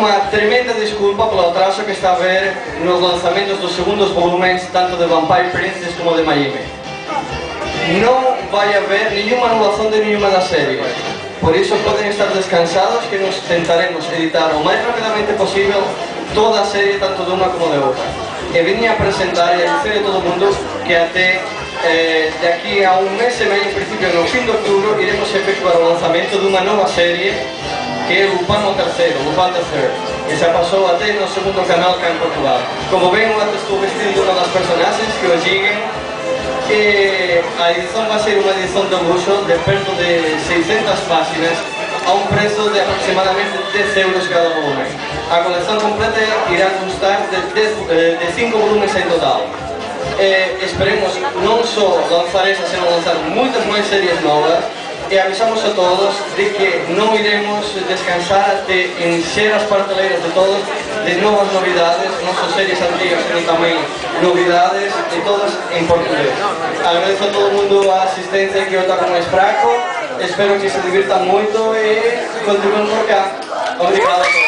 uma tremenda desculpa pelo atraso que está a haver nos lançamentos dos segundos volumes tanto de Vampire Princess como de Miami. Não vai haver nenhuma anulação de nenhuma das séries, por isso podem estar descansados que nos tentaremos editar o mais rapidamente possível toda a série, tanto de uma como de outra. E vim apresentar e a dizer a todo mundo que até daqui a um mês e meio, em princípio no fim de outubro, iremos efetuar o lançamento de uma nova série que é Lupin o Terceiro, Lupin III, que se passou até no segundo canal cá em Portugal. Como veem, eu estou vestido de uma das personagens que o siguen. A edição vai ser uma edição de luxo de perto de 600 páginas a um preço de aproximadamente 10 euros cada volume. A coleção completa irá constar de 5 volumes em total. Esperemos não só lançar essa, senão lançar muitas mais séries novas. E avisamos a todos de que não iremos descansar até encher as prateleiras de todos de novas novidades, nossas séries antigas têm também novidades e todas em português. Agradeço a todo mundo a assistência que eu estou mais fraco, espero que se divirtam muito e continuem por cá. Obrigado a todos.